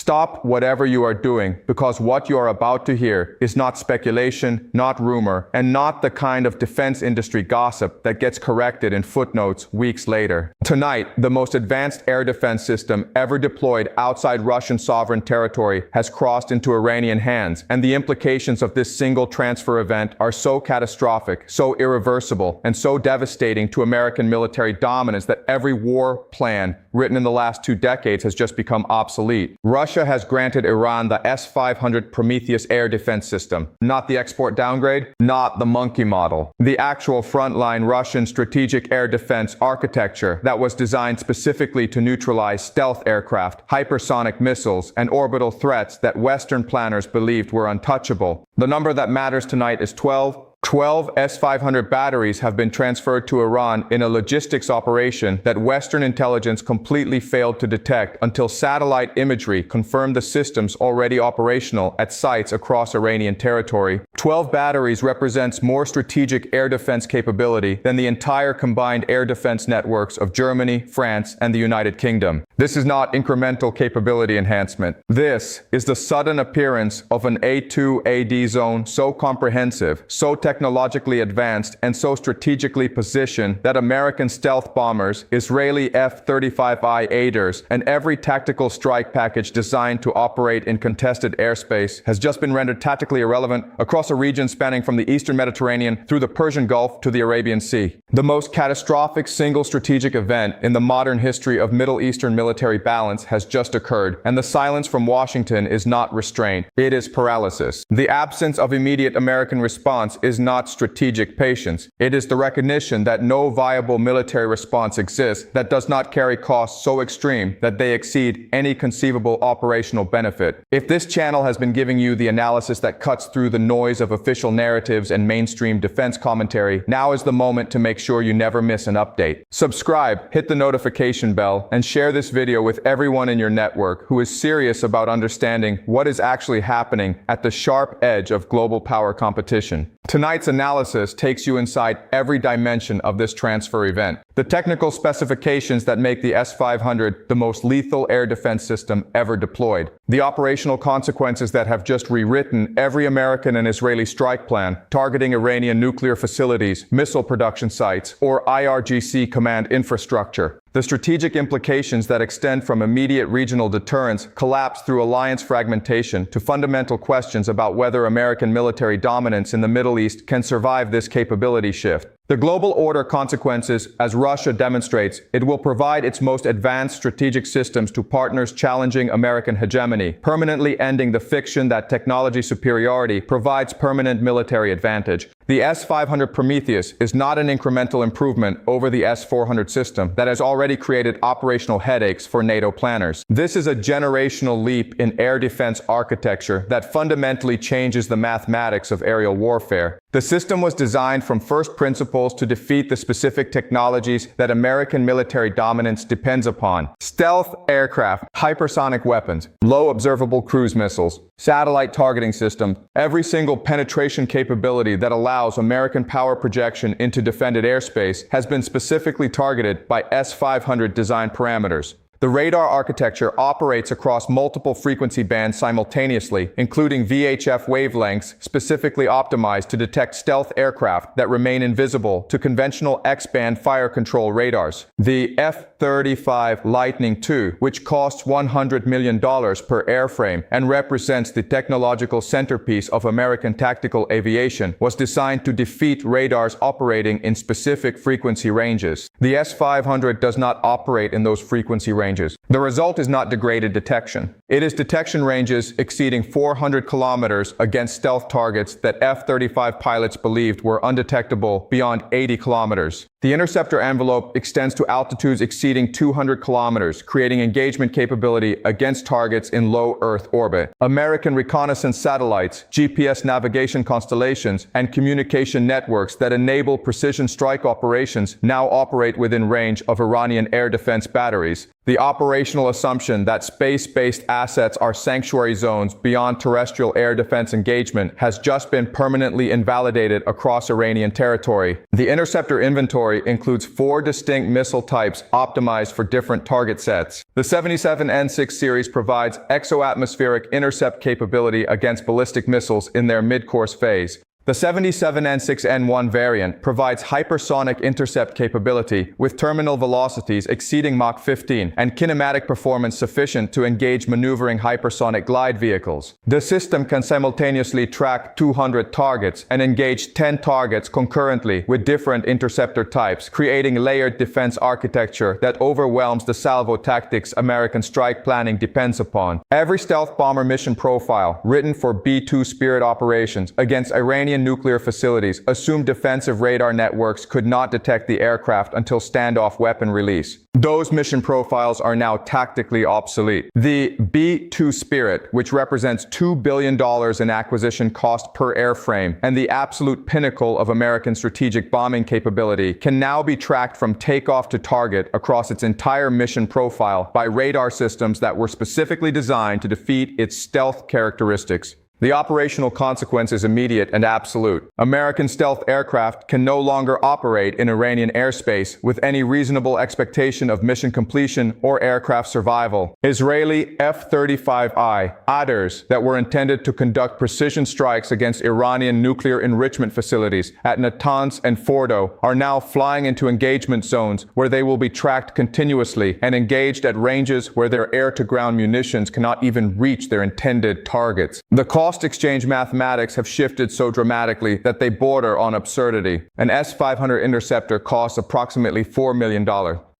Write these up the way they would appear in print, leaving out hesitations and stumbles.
Stop whatever you are doing, because what you are about to hear is not speculation, not rumor, and not the kind of defense industry gossip that gets corrected in footnotes weeks later. Tonight, the most advanced air defense system ever deployed outside Russian sovereign territory has crossed into Iranian hands, and the implications of this single transfer event are so catastrophic, so irreversible, and so devastating to American military dominance that every war plan written in the last 2 decades has just become obsolete. Russia has granted Iran the S-500 Prometheus air defense system. Not the export downgrade, not the monkey model. The actual frontline Russian strategic air defense architecture that was designed specifically to neutralize stealth aircraft, hypersonic missiles, and orbital threats that Western planners believed were untouchable. The number that matters tonight is 12. 12 S-500 batteries have been transferred to Iran in a logistics operation that Western intelligence completely failed to detect until satellite imagery confirmed the systems already operational at sites across Iranian territory. 12 batteries represents more strategic air defense capability than the entire combined air defense networks of Germany, France, and the United Kingdom. This is not incremental capability enhancement. This is the sudden appearance of an A2AD zone so comprehensive, so technologically advanced, and so strategically positioned that American stealth bombers, Israeli F-35I aiders, and every tactical strike package designed to operate in contested airspace has just been rendered tactically irrelevant across a region spanning from the Eastern Mediterranean through the Persian Gulf to the Arabian Sea. The most catastrophic single strategic event in the modern history of Middle Eastern military balance has just occurred, and the silence from Washington is not restraint. It is paralysis. The absence of immediate American response is not strategic patience. It is the recognition that no viable military response exists that does not carry costs so extreme that they exceed any conceivable operational benefit. If this channel has been giving you the analysis that cuts through the noise of official narratives and mainstream defense commentary, now is the moment to make sure you never miss an update. Subscribe, hit the notification bell, and share this video with everyone in your network who is serious about understanding what is actually happening at the sharp edge of global power competition. Tonight's analysis takes you inside every dimension of this transfer event. The technical specifications that make the S-500 the most lethal air defense system ever deployed. The operational consequences that have just rewritten every American and Israeli strike plan targeting Iranian nuclear facilities, missile production sites, or IRGC command infrastructure. The strategic implications that extend from immediate regional deterrence collapse through alliance fragmentation to fundamental questions about whether American military dominance in the Middle East can survive this capability shift. The global order consequences, as Russia demonstrates, it will provide its most advanced strategic systems to partners challenging American hegemony, permanently ending the fiction that technology superiority provides permanent military advantage. The S-500 Prometheus is not an incremental improvement over the S-400 system that has already created operational headaches for NATO planners. This is a generational leap in air defense architecture that fundamentally changes the mathematics of aerial warfare. The system was designed from first principles to defeat the specific technologies that American military dominance depends upon. Stealth aircraft, hypersonic weapons, low observable cruise missiles, satellite targeting systems, every single penetration capability that allows American power projection into defended airspace has been specifically targeted by S-500 design parameters. The radar architecture operates across multiple frequency bands simultaneously, including VHF wavelengths specifically optimized to detect stealth aircraft that remain invisible to conventional X-band fire control radars. The F-35 Lightning II, which costs $100 million per airframe and represents the technological centerpiece of American tactical aviation, was designed to defeat radars operating in specific frequency ranges. The S-500 does not operate in those frequency ranges. The result is not degraded detection. It is detection ranges exceeding 400 kilometers against stealth targets that F-35 pilots believed were undetectable beyond 80 kilometers. The interceptor envelope extends to altitudes exceeding 200 kilometers, creating engagement capability against targets in low Earth orbit. American reconnaissance satellites, GPS navigation constellations, and communication networks that enable precision strike operations now operate within range of Iranian air defense batteries. The operational assumption that space-based assets are sanctuary zones beyond terrestrial air defense engagement has just been permanently invalidated across Iranian territory. The interceptor inventory category includes 4 distinct missile types optimized for different target sets. The 77N6 series provides exo-atmospheric intercept capability against ballistic missiles in their mid-course phase. The 77N6N1 variant provides hypersonic intercept capability with terminal velocities exceeding Mach 15 and kinematic performance sufficient to engage maneuvering hypersonic glide vehicles. The system can simultaneously track 200 targets and engage 10 targets concurrently with different interceptor types, creating layered defense architecture that overwhelms the salvo tactics American strike planning depends upon. Every stealth bomber mission profile written for B-2 Spirit operations against Iranian nuclear facilities assumed defensive radar networks could not detect the aircraft until standoff weapon release. Those mission profiles are now tactically obsolete. The B-2 Spirit, which represents $2 billion in acquisition cost per airframe and the absolute pinnacle of American strategic bombing capability, can now be tracked from takeoff to target across its entire mission profile by radar systems that were specifically designed to defeat its stealth characteristics. The operational consequence is immediate and absolute. American stealth aircraft can no longer operate in Iranian airspace with any reasonable expectation of mission completion or aircraft survival. Israeli F-35I Adders that were intended to conduct precision strikes against Iranian nuclear enrichment facilities at Natanz and Fordo are now flying into engagement zones where they will be tracked continuously and engaged at ranges where their air-to-ground munitions cannot even reach their intended targets. The cost exchange mathematics have shifted so dramatically that they border on absurdity. An S-500 interceptor costs approximately $4 million.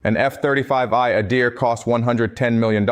An F-35I Adir costs $110 million.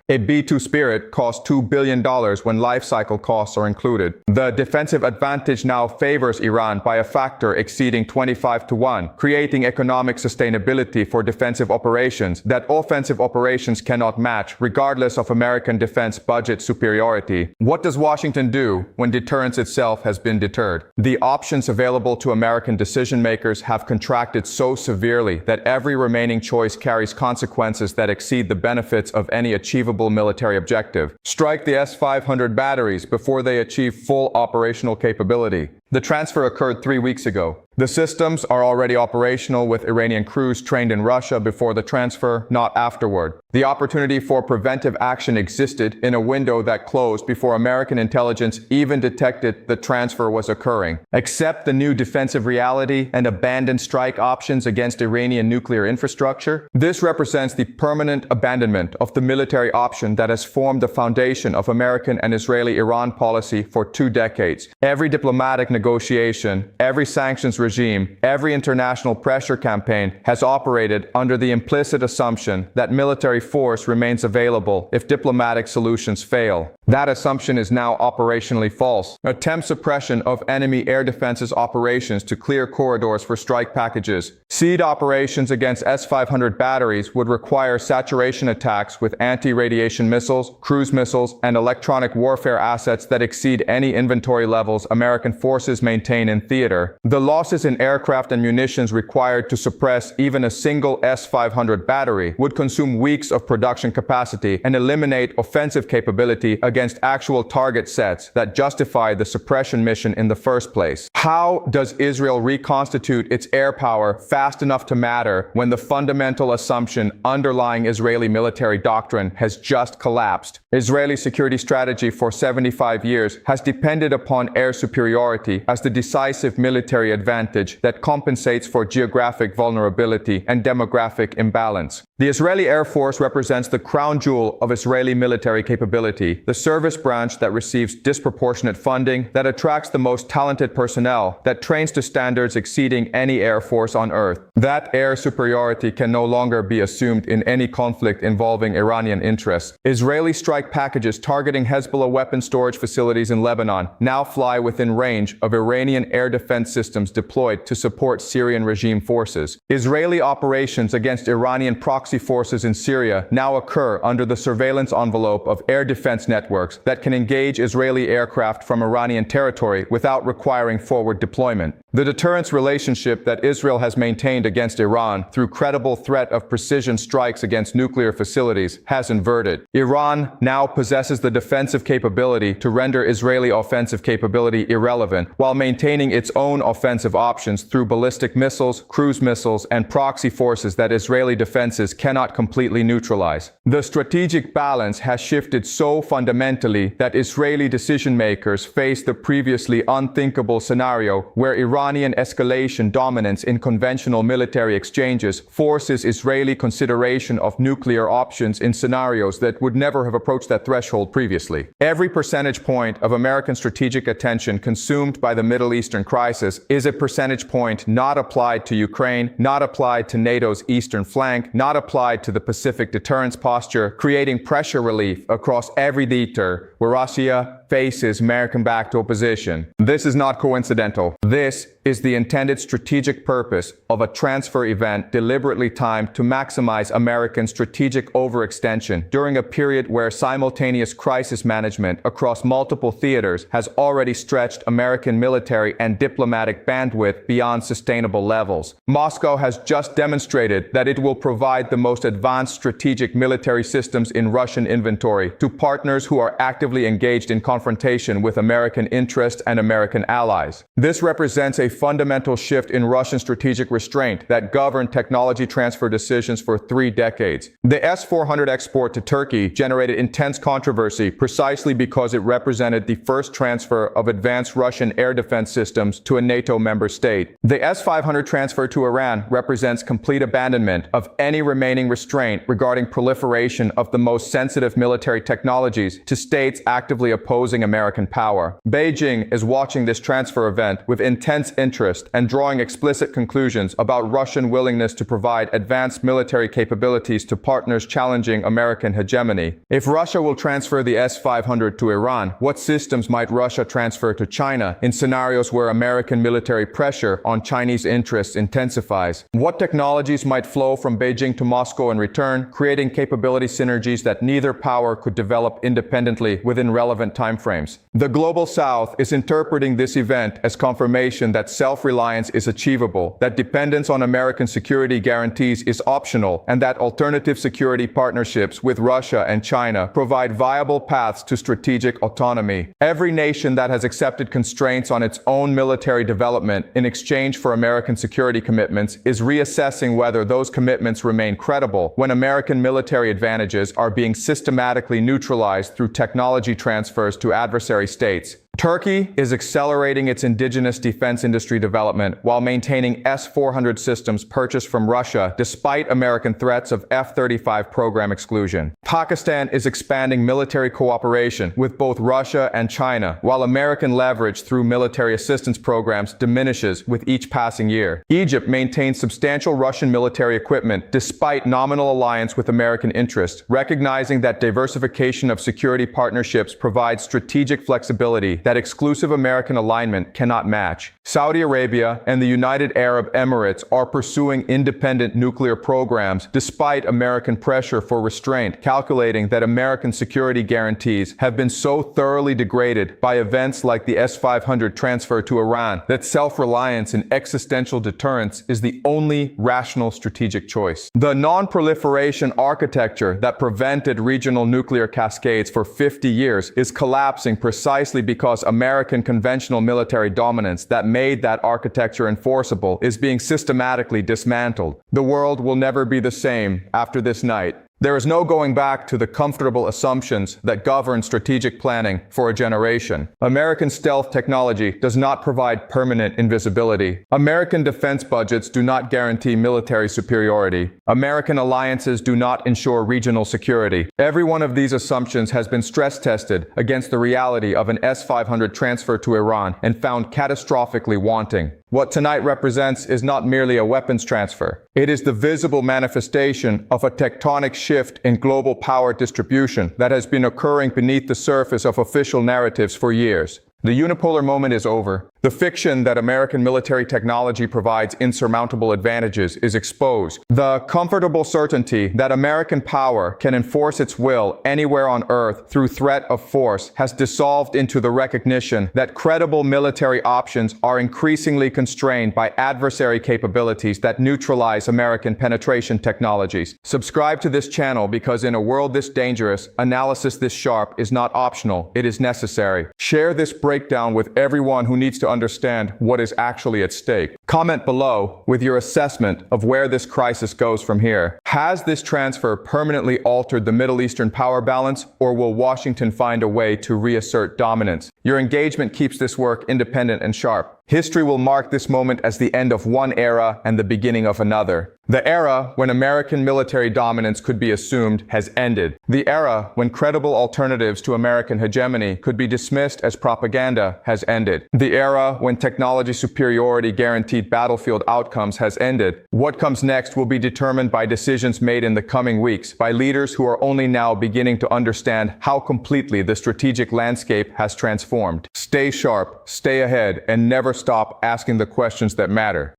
A B-2 Spirit costs $2 billion when life cycle costs are included. The defensive advantage now favors Iran by a factor exceeding 25-1, creating economic sustainability for defensive operations that offensive operations cannot match, regardless of American defense budget superiority. What does Washington do when deterrence itself has been deterred? The options available to American decision-makers have contracted so severely that every remaining choice carries consequences that exceed the benefits of any achievable military objective. Strike the S-500 batteries before they achieve full operational capability. The transfer occurred 3 weeks ago. The systems are already operational with Iranian crews trained in Russia before the transfer, not afterward. The opportunity for preventive action existed in a window that closed before American intelligence even detected the transfer was occurring. Accept the new defensive reality and abandon strike options against Iranian nuclear infrastructure. This represents the permanent abandonment of the military option that has formed the foundation of American and Israeli Iran policy for 2 decades. Every diplomatic negotiation, every sanctions regime, every international pressure campaign has operated under the implicit assumption that military force remains available if diplomatic solutions fail. That assumption is now operationally false. Attempt suppression of enemy air defenses operations to clear corridors for strike packages. Seed operations against S-500 batteries would require saturation attacks with anti-radiation missiles, cruise missiles, and electronic warfare assets that exceed any inventory levels American forces maintain in theater. The losses in aircraft and munitions required to suppress even a single S-500 battery would consume weeks of production capacity and eliminate offensive capability against actual target sets that justify the suppression mission in the first place. How does Israel reconstitute its air power fast enough to matter when the fundamental assumption underlying Israeli military doctrine has just collapsed? Israeli security strategy for 75 years has depended upon air superiority as the decisive military advantage that compensates for geographic vulnerability and demographic imbalance. The Israeli Air Force represents the crown jewel of Israeli military capability, the service branch that receives disproportionate funding, that attracts the most talented personnel, that trains to standards exceeding any air force on earth. That air superiority can no longer be assumed in any conflict involving Iranian interests. Israeli strike packages targeting Hezbollah weapon storage facilities in Lebanon now fly within range of Iranian air defense systems deployed to support Syrian regime forces. Israeli operations against Iranian proxy forces in Syria now occur under the surveillance envelope of air defense networks networks that can engage Israeli aircraft from Iranian territory without requiring forward deployment. The deterrence relationship that Israel has maintained against Iran through credible threat of precision strikes against nuclear facilities has inverted. Iran now possesses the defensive capability to render Israeli offensive capability irrelevant, while maintaining its own offensive options through ballistic missiles, cruise missiles, and proxy forces that Israeli defenses cannot completely neutralize. The strategic balance has shifted so fundamentally that Israeli decision-makers face the previously unthinkable scenario where Iranian escalation dominance in conventional military exchanges forces Israeli consideration of nuclear options in scenarios that would never have approached that threshold previously. Every percentage point of American strategic attention consumed by the Middle Eastern crisis is a percentage point not applied to Ukraine, not applied to NATO's eastern flank, not applied to the Pacific deterrence posture, creating pressure relief across every theater where Russia faces American-backed opposition. This is not coincidental. This is the intended strategic purpose of a transfer event deliberately timed to maximize American strategic overextension during a period where simultaneous crisis management across multiple theaters has already stretched American military and diplomatic bandwidth beyond sustainable levels. Moscow has just demonstrated that it will provide the most advanced strategic military systems in Russian inventory to partners who are actively engaged in confrontation with American interests and American allies. This represents a fundamental shift in Russian strategic restraint that governed technology transfer decisions for 3 decades. The S-400 export to Turkey generated intense controversy precisely because it represented the first transfer of advanced Russian air defense systems to a NATO member state. The S-500 transfer to Iran represents complete abandonment of any remaining restraint regarding proliferation of the most sensitive military technologies to states actively opposing American power. Beijing is watching this transfer event with intense interest and drawing explicit conclusions about Russian willingness to provide advanced military capabilities to partners challenging American hegemony. If Russia will transfer the S-500 to Iran, what systems might Russia transfer to China in scenarios where American military pressure on Chinese interests intensifies? What technologies might flow from Beijing to Moscow in return, creating capability synergies that neither power could develop independently within relevant timeframes? The Global South is interpreting this event as confirmation that self-reliance is achievable, that dependence on American security guarantees is optional, and that alternative security partnerships with Russia and China provide viable paths to strategic autonomy. Every nation that has accepted constraints on its own military development in exchange for American security commitments is reassessing whether those commitments remain credible when American military advantages are being systematically neutralized through technology transfers to adversary states. Turkey is accelerating its indigenous defense industry development while maintaining S-400 systems purchased from Russia despite American threats of F-35 program exclusion. Pakistan is expanding military cooperation with both Russia and China, while American leverage through military assistance programs diminishes with each passing year. Egypt maintains substantial Russian military equipment despite nominal alliance with American interests, recognizing that diversification of security partnerships provides strategic flexibility that exclusive American alignment cannot match. Saudi Arabia and the United Arab Emirates are pursuing independent nuclear programs despite American pressure for restraint, calculating that American security guarantees have been so thoroughly degraded by events like the S-500 transfer to Iran that self-reliance and existential deterrence is the only rational strategic choice. The non-proliferation architecture that prevented regional nuclear cascades for 50 years is collapsing precisely because American conventional military dominance that made that architecture enforceable is being systematically dismantled. The world will never be the same after this night. There is no going back to the comfortable assumptions that govern strategic planning for a generation. American stealth technology does not provide permanent invisibility. American defense budgets do not guarantee military superiority. American alliances do not ensure regional security. Every one of these assumptions has been stress tested against the reality of an S-500 transfer to Iran and found catastrophically wanting. What tonight represents is not merely a weapons transfer. It is the visible manifestation of a tectonic shift in global power distribution that has been occurring beneath the surface of official narratives for years. The unipolar moment is over. The fiction that American military technology provides insurmountable advantages is exposed. The comfortable certainty that American power can enforce its will anywhere on Earth through threat of force has dissolved into the recognition that credible military options are increasingly constrained by adversary capabilities that neutralize American penetration technologies. Subscribe to this channel because in a world this dangerous, analysis this sharp is not optional, it is necessary. Share this breakdown with everyone who needs to understand what is actually at stake. Comment below with your assessment of where this crisis goes from here. Has this transfer permanently altered the Middle Eastern power balance, or will Washington find a way to reassert dominance? Your engagement keeps this work independent and sharp. History will mark this moment as the end of one era and the beginning of another. The era when American military dominance could be assumed has ended. The era when credible alternatives to American hegemony could be dismissed as propaganda has ended. The era when technology superiority guaranteed battlefield outcomes has ended. What comes next will be determined by decisions made in the coming weeks by leaders who are only now beginning to understand how completely the strategic landscape has transformed. Stay sharp, stay ahead, and never stop asking the questions that matter.